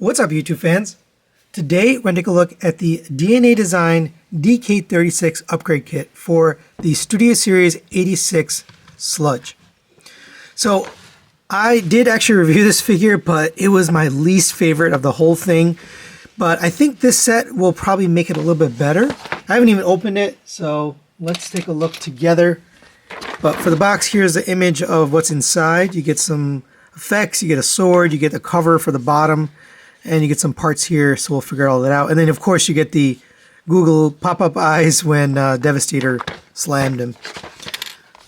What's up, YouTube fans? Today we're going to take a look at the DNA Design DK-36 upgrade kit for the Studio Series 86 Sludge. So I did actually review this figure, but it was my least favorite of the whole thing. But I think this set will probably make it a little bit better. I haven't even opened it, so let's take a look together. But for the box, here's the image of what's inside. You get some effects, you get a sword, you get the cover for the bottom, and you get some parts here, so we'll figure all that out. And then, of course, you get the Google pop-up eyes when Devastator slammed him.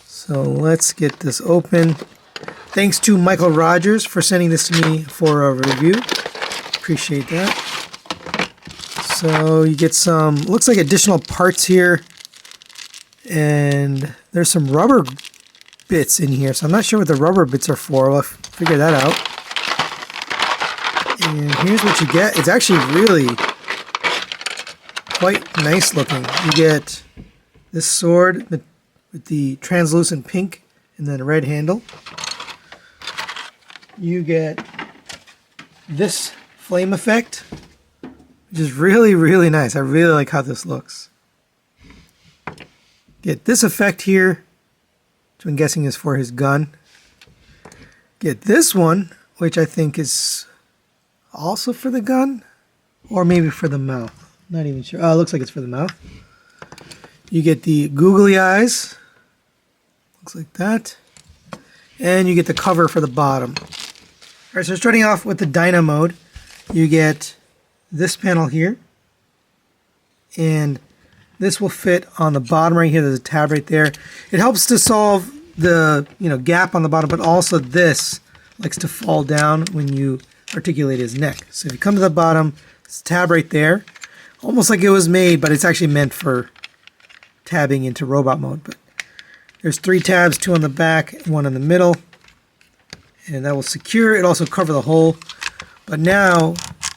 So let's get this open. Thanks to Michael Rogers for sending this to me for a review. Appreciate that. So you get some, looks like additional parts here. And there's some rubber bits in here, so I'm not sure what the rubber bits are for. We'll figure that out. And here's what you get. It's actually really quite nice looking. You get this sword with the translucent pink and then a red handle. You get this flame effect, which is really, really nice. I really like how this looks. Get this effect here, which I'm guessing is for his gun. Get this one, which I think is also for the gun, or maybe for the mouth. Not even sure. Oh, it looks like it's for the mouth. You get the googly eyes. Looks like that. And you get the cover for the bottom. Alright, so starting off with the Dino mode, you get this panel here. And this will fit on the bottom right here. There's a tab right there. It helps to solve the gap on the bottom, but also this likes to fall down when you articulate his neck. So if you come to the bottom, there's a tab right there. Almost like it was made, but it's actually meant for tabbing into robot mode. But there's 3 tabs, 2 on the back, 1 in the middle. And that will secure it, also cover the hole. But now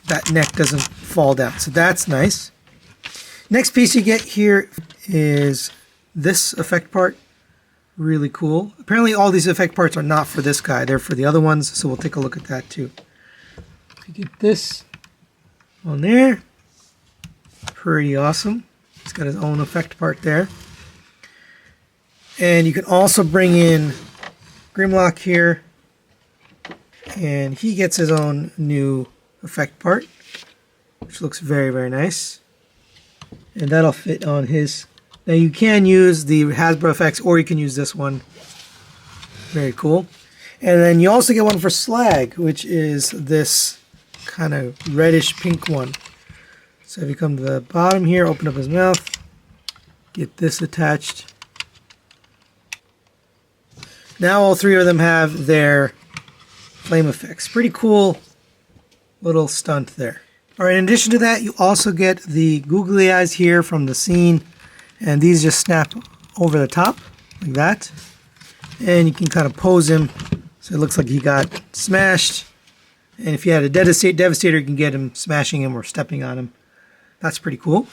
that neck doesn't fall down. So that's nice. Next piece you get here is this effect part. Really cool. Apparently all these effect parts are not for this guy. They're for the other ones, so we'll take a look at that too. You get this on there. Pretty awesome. He's got his own effect part there. And you can also bring in Grimlock here. And he gets his own new effect part, which looks very, very nice. And that'll fit on his. Now you can use the Hasbro effects, or you can use this one. Very cool. And then you also get one for Slag, which is this kind of reddish pink one. So if you come to the bottom here, open up his mouth, get this attached. Now all 3 of them have their flame effects. Pretty cool little stunt there. Alright, in addition to that, you also get the googly eyes here from the scene, and these just snap over the top, like that. And you can kind of pose him, so it looks like he got smashed. And if you had a Devastator, you can get him smashing him or stepping on him. That's pretty cool.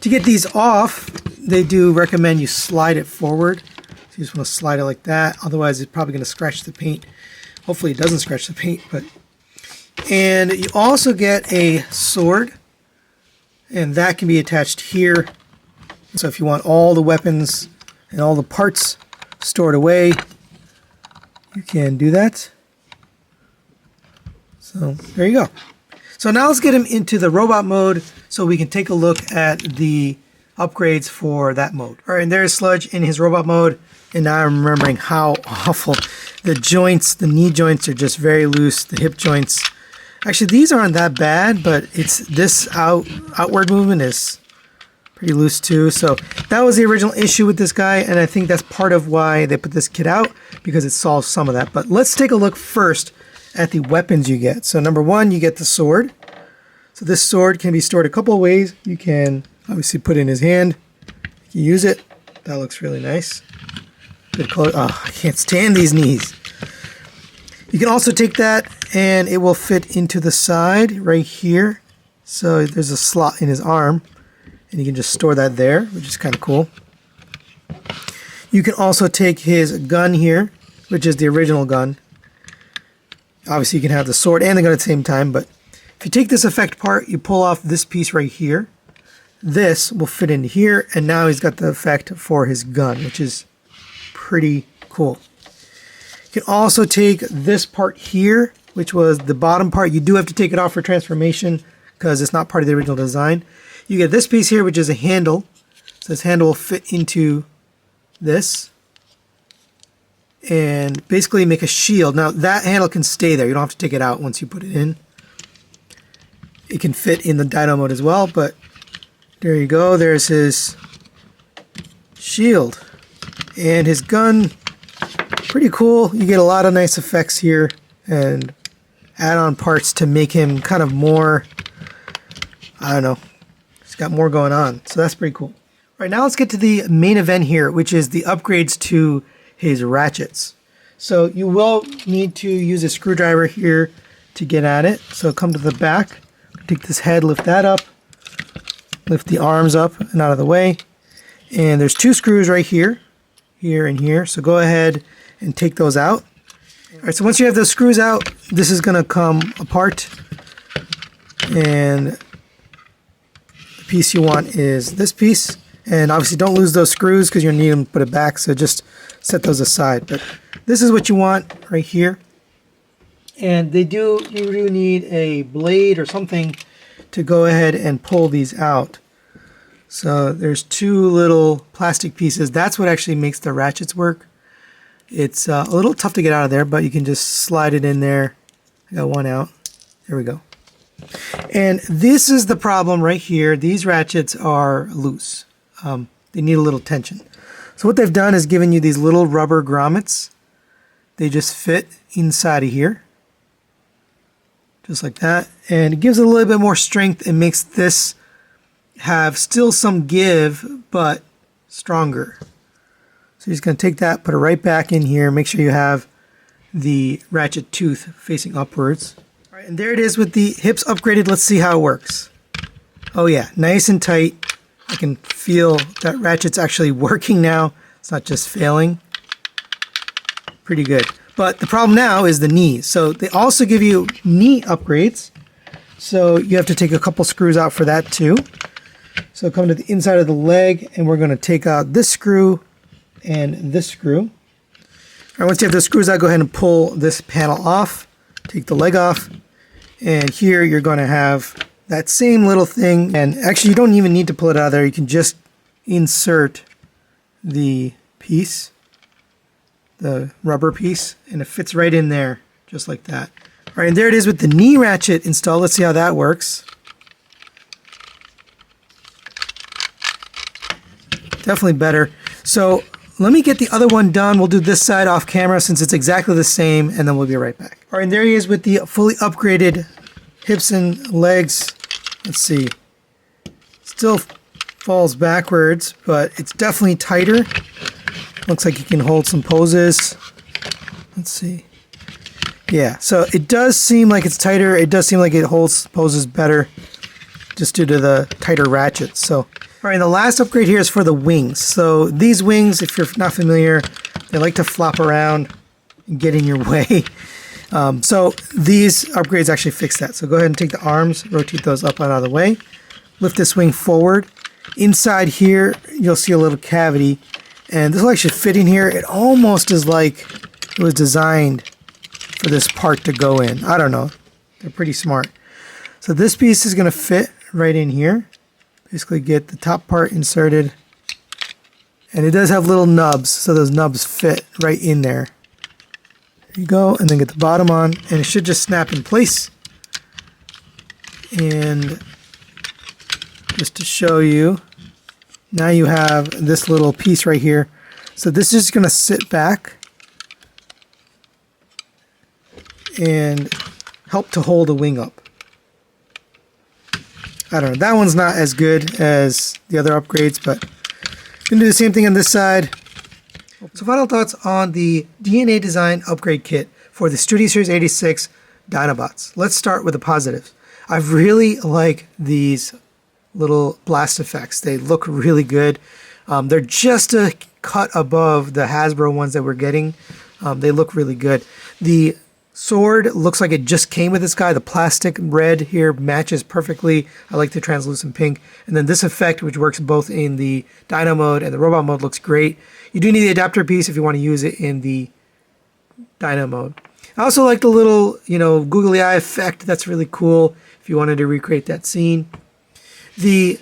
To get these off, they do recommend you slide it forward. So you just want to slide it like that, otherwise it's probably going to scratch the paint. Hopefully it doesn't scratch the paint, but... And you also get a sword, and that can be attached here. So if you want all the weapons and all the parts stored away, you can do that. So there you go. So now let's get him into the robot mode so we can take a look at the upgrades for that mode. All right, and there's Sludge in his robot mode, and now I'm remembering how awful the joints, the knee joints are just very loose, the hip joints. Actually, these aren't that bad, but it's this outward movement is pretty loose too. So that was the original issue with this guy, and I think that's part of why they put this kit out, because it solves some of that. But let's take a look first at the weapons you get. So number 1, you get the sword. So this sword can be stored a couple of ways. You can obviously put it in his hand. You can use it. That looks really nice. Good color. Oh, I can't stand these knees. You can also take that and it will fit into the side right here. So there's a slot in his arm and you can just store that there, which is kind of cool. You can also take his gun here, which is the original gun. Obviously you can have the sword and the gun at the same time, but If you take this effect part, you pull off this piece right here. This will fit into here, and now he's got the effect for his gun, which is pretty cool. You can also take this part here, which was the bottom part. You do have to take it off for transformation because it's not part of the original design. You get this piece here, which is a handle. So this handle will fit into this and basically make a shield. Now that handle can stay there. You don't have to take it out once you put it in. It can fit in the Dino mode as well, but there you go. There's his shield and his gun. Pretty cool. You get a lot of nice effects here and add-on parts to make him kind of more, I don't know, he's got more going on. So that's pretty cool. Right now let's get to the main event here, which is the upgrades to his ratchets. So you will need to use a screwdriver here to get at it. So come to the back, take this head, lift that up, lift the arms up and out of the way. And there's two screws right here, here and here. So go ahead and take those out. All right, so once you have those screws out, this is going to come apart. And the piece you want is this piece. And obviously don't lose those screws because you're going to need them to put it back. So just set those aside. But this is what you want right here. And you do need a blade or something to go ahead and pull these out. So there's two little plastic pieces. That's what actually makes the ratchets work. It's a little tough to get out of there, but you can just slide it in there. I got one out. There we go. And this is the problem right here. These ratchets are loose. They need a little tension. So what they've done is given you these little rubber grommets. They just fit inside of here. Just like that. And it gives it a little bit more strength and makes this have still some give, but stronger. So you're just going to take that, put it right back in here. Make sure you have the ratchet tooth facing upwards. All right, and there it is with the hips upgraded. Let's see how it works. Oh yeah, nice and tight. I can feel that ratchet's actually working now. It's not just failing. Pretty good. But the problem now is the knees. So they also give you knee upgrades. So you have to take a couple screws out for that too. So come to the inside of the leg and we're going to take out this screw and this screw. All right, once you have the screws out, go ahead and pull this panel off. Take the leg off. And here you're going to have that same little thing. And actually you don't even need to pull it out of there. You can just insert the piece, the rubber piece, and it fits right in there just like that. All right, and there it is with the knee ratchet installed. Let's see how that works. Definitely better. So let me get the other one done. We'll do this side off camera since it's exactly the same, and then we'll be right back. All right, and there he is with the fully upgraded hips and legs. Let's see. Still falls backwards, but it's definitely tighter. Looks like you can hold some poses. Let's see. Yeah, so it does seem like it's tighter. It does seem like it holds poses better just due to the tighter ratchets. So, all right, the last upgrade here is for the wings. So these wings, if you're not familiar, they like to flop around and get in your way. So these upgrades actually fix that. So go ahead and take the arms, rotate those up and out of the way. Lift this wing forward. Inside here, you'll see a little cavity. And this will actually fit in here. It almost is like it was designed for this part to go in. I don't know. They're pretty smart. So this piece is going to fit right in here. Basically get the top part inserted. And it does have little nubs, so those nubs fit right in there. There you go. And then get the bottom on, and it should just snap in place. And just to show you, now you have this little piece right here. So this is going to sit back and help to hold the wing up. I don't know. That one's not as good as the other upgrades, but I'm going to do the same thing on this side. So final thoughts on the DNA Design Upgrade Kit for the Studio Series 86 Dinobots. Let's start with the positives. I really like these little blast effects. They look really good. They're just a cut above the Hasbro ones that we're getting. They look really good. The sword looks like it just came with this guy. The plastic red here matches perfectly. I like the translucent pink. And then this effect, which works both in the Dino mode and the robot mode, looks great. You do need the adapter piece if you want to use it in the Dino mode. I also like the little, googly eye effect. That's really cool if you wanted to recreate that scene. The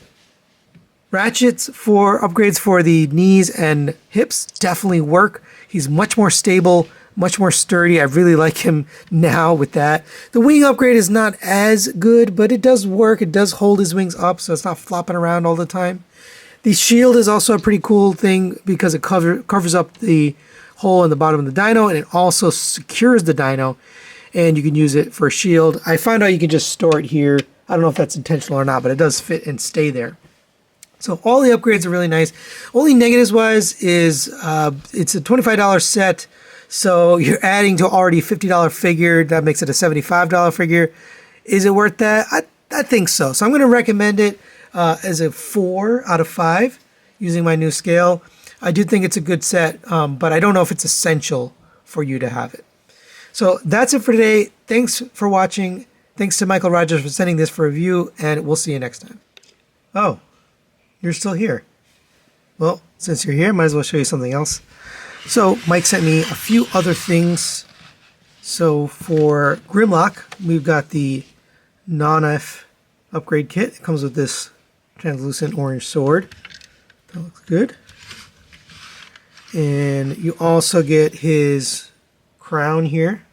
Ratchets for upgrades for the knees and hips definitely work. He's much more stable, much more sturdy. I really like him now with that. The wing upgrade is not as good, but it does work. It does hold his wings up, so it's not flopping around all the time. The shield is also a pretty cool thing because it covers up the hole in the bottom of the Dino, and it also secures the Dino, and you can use it for a shield. I found out you can just store it here. I don't know if that's intentional or not, but it does fit and stay there. So all the upgrades are really nice. Only negatives wise is it's a $25 set. So you're adding to already $50 figure. That makes it a $75 figure. Is it worth that? I think so. So I'm going to recommend it as a 4 out of 5 using my new scale. I do think it's a good set, but I don't know if it's essential for you to have it. So that's it for today. Thanks for watching. Thanks to Michael Rogers for sending this for review, and we'll see you next time. Oh. You're still here. Well, since you're here, might as well show you something else. So Mike sent me a few other things. So for Grimlock, we've got the non-F upgrade kit. It comes with this translucent orange sword. That looks good. And you also get his crown here.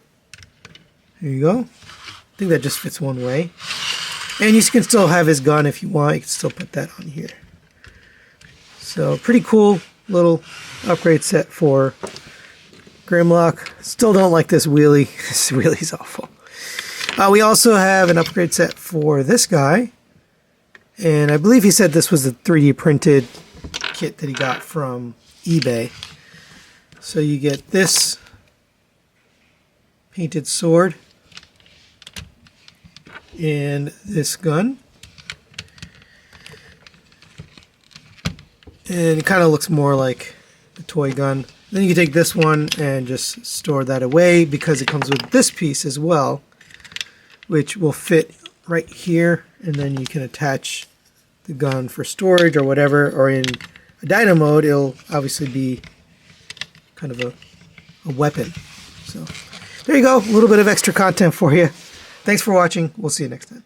There you go. I think that just fits one way. And you can still have his gun if you want. You can still put that on here. So pretty cool little upgrade set for Grimlock. Still don't like this wheelie. This wheelie's awful. We also have an upgrade set for this guy. And I believe he said this was the 3D printed kit that he got from eBay. So you get this painted sword and this gun. And it kind of looks more like the toy gun. Then you can take this one and just store that away because it comes with this piece as well, which will fit right here. And then you can attach the gun for storage or whatever. Or in a Dino mode, it'll obviously be kind of a weapon. So there you go. A little bit of extra content for you. Thanks for watching. We'll see you next time.